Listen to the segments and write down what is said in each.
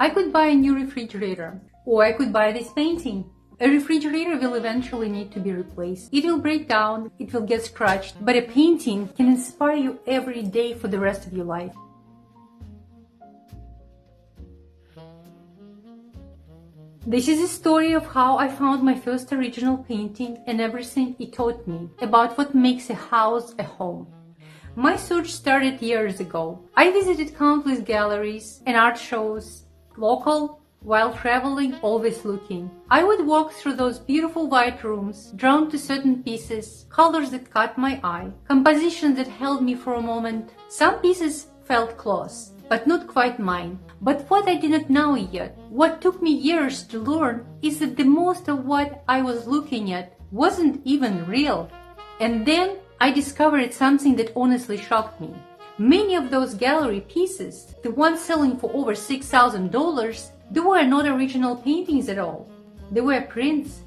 I could buy a new refrigerator, or I could buy this painting. A refrigerator will eventually need to be replaced. It will break down, it will get scratched, but a painting can inspire you every day for the rest of your life. This is a story of how I found my first original painting and everything it taught me about what makes a house a home. My search started years ago. I visited countless galleries and art shows, local, while traveling, always looking. I would walk through those beautiful white rooms, drawn to certain pieces, colors that caught my eye, compositions that held me for a moment. Some pieces felt close, but not quite mine. But what I did not know yet, what took me years to learn, is that the most of what I was looking at wasn't even real. And then I discovered something that honestly shocked me. Many of those gallery pieces, the ones selling for over $6,000, they were not original paintings at all. They were prints.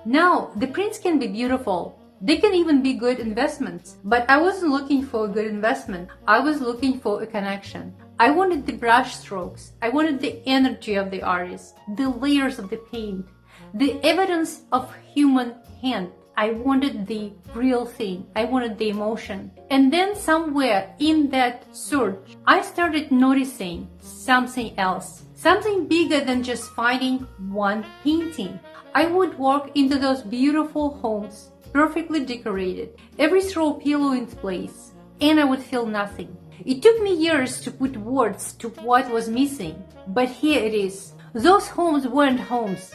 Now, the prints can be beautiful. They can even be good investments. But I wasn't looking for a good investment. I was looking for a connection. I wanted the brush strokes. I wanted the energy of the artist, the layers of the paint, the evidence of human hand. I wanted the real thing. I wanted the emotion. And then somewhere in that search, I started noticing something else. Something bigger than just finding one painting. I would walk into those beautiful homes, perfectly decorated, every throw pillow in place, and I would feel nothing. It took me years to put words to what was missing, but here it is. Those homes weren't homes.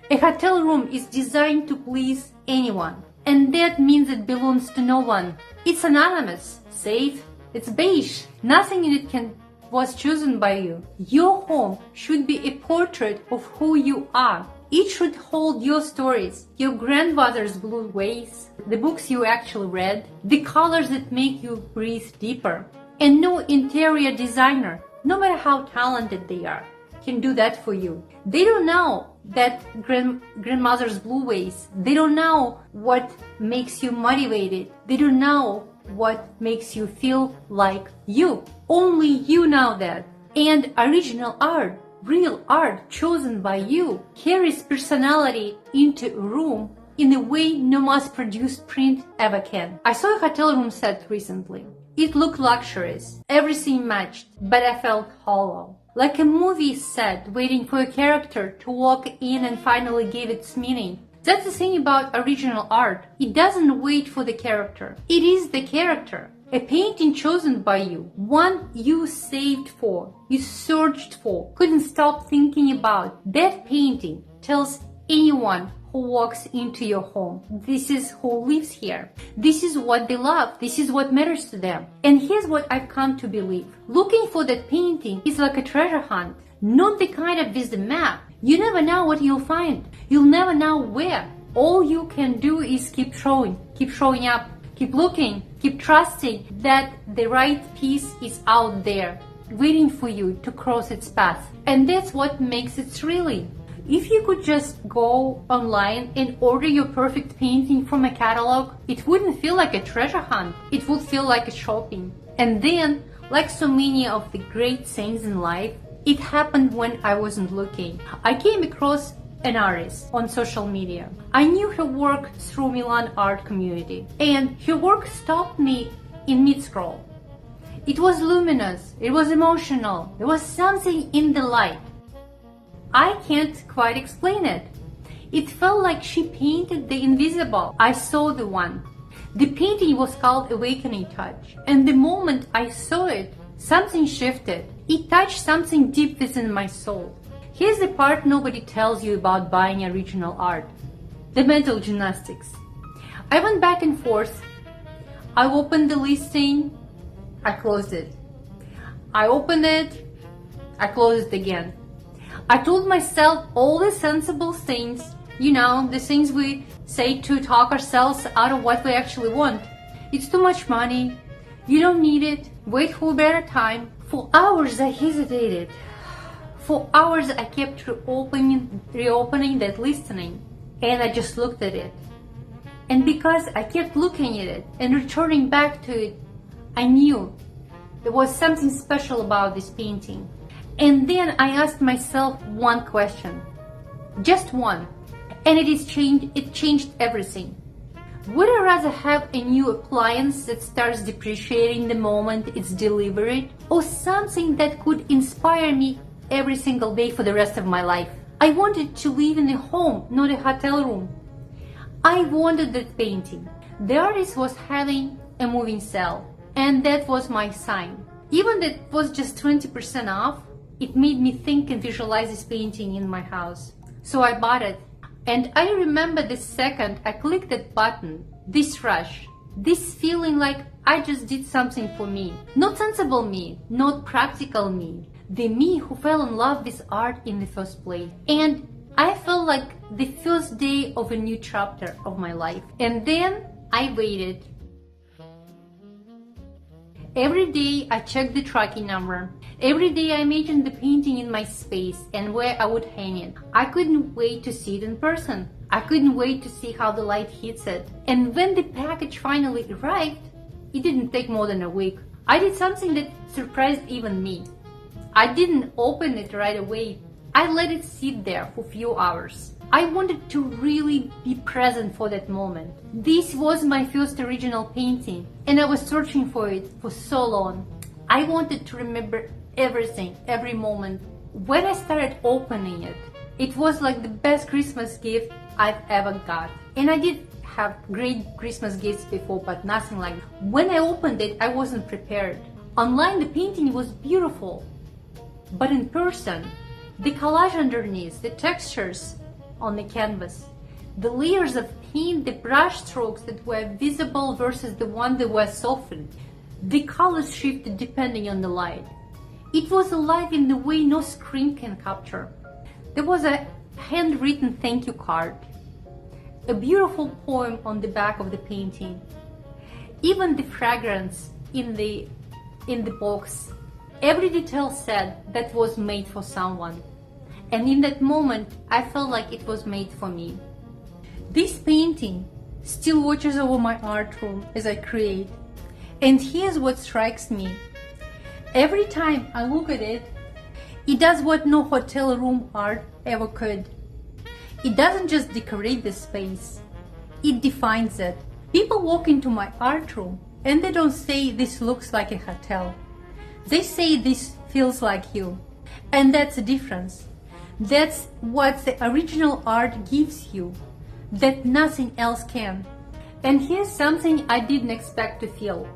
A hotel room is designed to please anyone, and that means it belongs to no one. It's anonymous, safe, it's beige. Nothing in it was chosen by you. Your home should be a portrait of who you are. It should hold your stories, your grandmother's blue ways, the books you actually read, the colors that make you breathe deeper. And no interior designer, no matter how talented they are, can do that for you. They don't know that grandmother's blue ways. They don't know what makes you motivated. They don't know what makes you feel like you. Only you know that. And original art, real art chosen by you, carries personality into a room in a way no mass-produced print ever can. I saw a hotel room set recently. It looked luxurious. Everything matched, but I felt hollow. Like a movie set waiting for a character to walk in and finally give its meaning. That's the thing about original art. It doesn't wait for the character. It is the character. A painting chosen by you, one you saved for, you searched for, couldn't stop thinking about. That painting tells anyone who walks into your home, this is who lives here. This is what they love. This is what matters to them. And here's what I've come to believe. Looking for that painting is like a treasure hunt, not the kind of with the map. You never know what you'll find. You'll never know where. All you can do is keep showing up, keep looking, keep trusting that the right piece is out there, waiting for you to cross its path. And that's what makes it thrilling. If you could just go online and order your perfect painting from a catalog, it wouldn't feel like a treasure hunt. It would feel like a shopping. And then, like so many of the great things in life, it happened when I wasn't looking. I came across an artist on social media. I knew her work through Milan art community, and her work stopped me in mid-scroll. It was luminous, it was emotional, there was something in the light. I can't quite explain it. It felt like she painted the invisible. I saw the one. The painting was called Awakening Touch, and the moment I saw it, something shifted. It touched something deep within my soul. Here's the part nobody tells you about buying original art. The mental gymnastics. I went back and forth. I opened the listing. I closed it. I opened it. I closed it again. I told myself all the sensible things, the things we say to talk ourselves out of what we actually want. It's too much money. You don't need it. Wait for a better time. For hours I hesitated. For hours I kept reopening that listing, and I just looked at it. And because I kept looking at it and returning back to it, I knew There was something special about this painting. And then I asked myself one question, just one, and it changed everything. Would I rather have a new appliance that starts depreciating the moment it's delivered, or something that could inspire me every single day for the rest of my life? I wanted to live in a home, not a hotel room. I wanted that painting. The artist was having a moving sale, and that was my sign. Even that it was just 20% off, it made me think and visualize this painting in my house. So I bought it. And I remember the second I clicked that button, this rush, this feeling like I just did something for me. Not sensible me, not practical me. The me who fell in love with art in the first place. And I felt like the first day of a new chapter of my life. And then I waited. Every day I checked the tracking number. Every day I imagined the painting in my space and where I would hang it. I couldn't wait to see it in person. I couldn't wait to see how the light hits it. And when the package finally arrived, it didn't take more than a week. I did something that surprised even me. I didn't open it right away. I let it sit there for a few hours. I wanted to really be present for that moment. This was my first original painting, and I was searching for it for so long. I wanted to remember everything, every moment. When I started opening it, it was like the best Christmas gift I've ever got. And I did have great Christmas gifts before, but nothing like that. When I opened it, I wasn't prepared. Online, the painting was beautiful, but in person, the collage underneath, the textures on the canvas, the layers of paint, the brush strokes that were visible versus the ones that were softened, the colors shifted depending on the light. It was alive in the way no screen can capture. There was a handwritten thank you card, a beautiful poem on the back of the painting, even the fragrance in the box. Every detail said that was made for someone. And in that moment, I felt like it was made for me. This painting still watches over my art room as I create. And here's what strikes me. Every time I look at it, it does what no hotel room art ever could. It doesn't just decorate the space, it defines it. People walk into my art room and they don't say this looks like a hotel. They say this feels like you. And that's the difference. That's what the original art gives you, that nothing else can. And here's something I didn't expect to feel,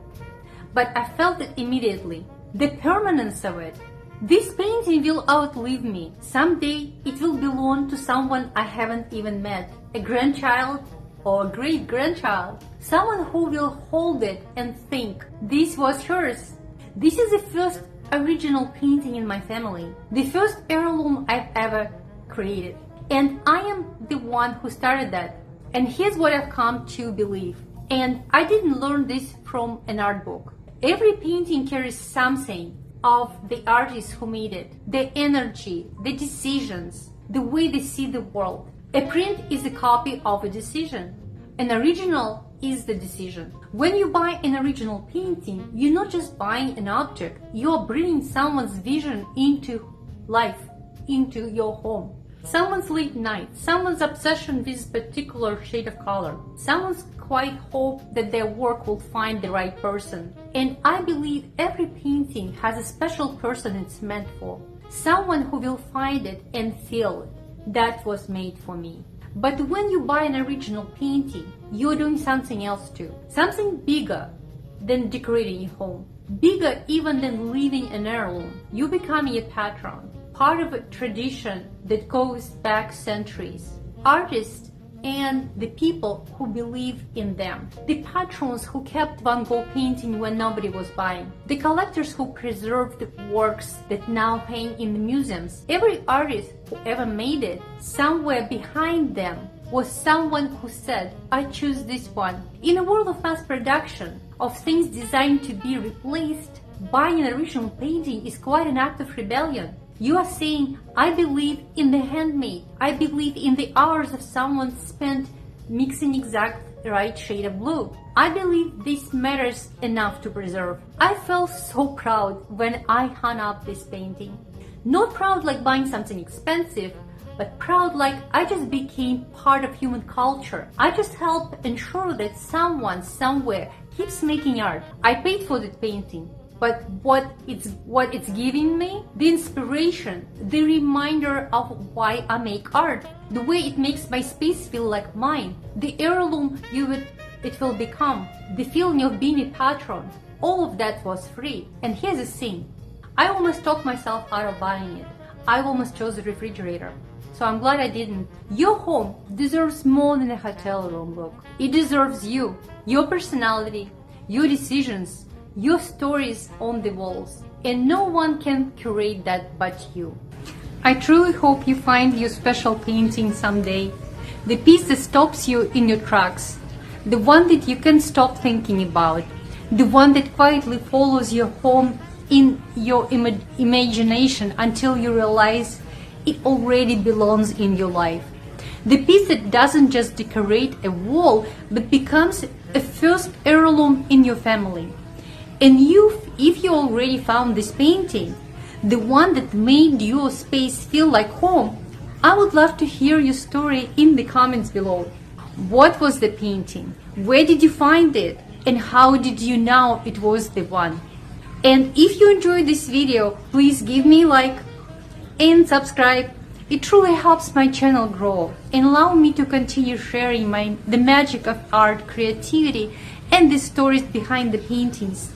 but I felt it immediately. The permanence of it. This painting will outlive me. Someday it will belong to someone I haven't even met, a grandchild or a great-grandchild, someone who will hold it and think, this was hers. This is the first original painting in my family, the first heirloom I've ever created. And I am the one who started that. And here's what I've come to believe. And I didn't learn this from an art book. Every painting carries something of the artist who made it, the energy, the decisions, the way they see the world. A print is a copy of a decision. An original is the decision. When you buy an original painting, you're not just buying an object, you're bringing someone's vision into life, into your home. Someone's late night, someone's obsession with a particular shade of color, someone's quiet hope that their work will find the right person. And I believe every painting has a special person it's meant for, someone who will find it and feel it. That was made for me. But when you buy an original painting, you're doing something else too. Something bigger than decorating your home. Bigger even than leaving an heirloom. You're becoming a patron. Part of a tradition that goes back centuries. Artists and the people who believe in them. The patrons who kept Van Gogh painting when nobody was buying. The collectors who preserved the works that now hang in the museums. Every artist who ever made it, somewhere behind them was someone who said, I choose this one. In a world of mass production, of things designed to be replaced, buying an original painting is quite an act of rebellion. You are saying, I believe in the handmade. I believe in the hours of someone spent mixing exact right shade of blue. I believe this matters enough to preserve. I felt so proud when I hung up this painting. Not proud like buying something expensive, but proud like I just became part of human culture. I just helped ensure that someone somewhere keeps making art. I paid for the painting, but what it's giving me, the inspiration, the reminder of why I make art, the way it makes my space feel like mine, the heirloom it will become, the feeling of being a patron, all of that was free. And here's the thing, I almost talked myself out of buying it. I almost chose the refrigerator. So I'm glad I didn't. Your home deserves more than a hotel room look. It deserves you, your personality, your decisions, your stories on the walls. And no one can curate that but you. I truly hope you find your special painting someday. The piece that stops you in your tracks. The one that you can't stop thinking about. The one that quietly follows your home in your imagination until you realize it already belongs in your life. The piece that doesn't just decorate a wall, but becomes a first heirloom in your family. And if you already found this painting, the one that made your space feel like home, I would love to hear your story in the comments below. What was the painting? Where did you find it? And how did you know it was the one? And if you enjoyed this video, please give me a like and subscribe. It truly helps my channel grow and allow me to continue sharing the magic of art, creativity, and the stories behind the paintings.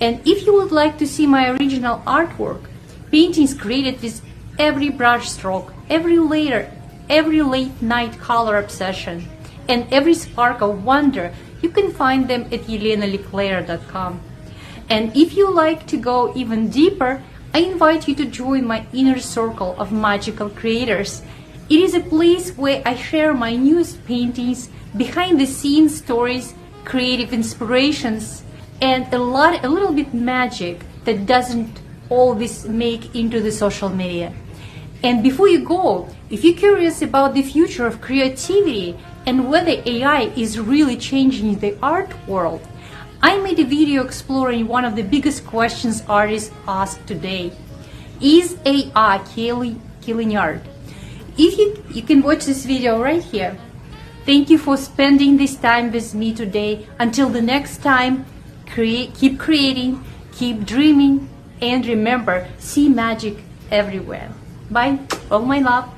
And if you would like to see my original artwork, paintings created with every brush stroke, every layer, every late night color obsession, and every spark of wonder, you can find them at YelenaLeClaire.com. And if you like to go even deeper, I invite you to join my inner circle of magical creators. It is a place where I share my newest paintings, behind the scenes stories, creative inspirations, and a little bit magic that doesn't always make into the social media. And before you go, if you're curious about the future of creativity and whether AI is really changing the art world, I made a video exploring one of the biggest questions artists ask today. Is AI killing art? You can watch this video right here. Thank you for spending this time with me today. Until the next time, keep creating, keep dreaming, and remember, see magic everywhere. Bye. All my love.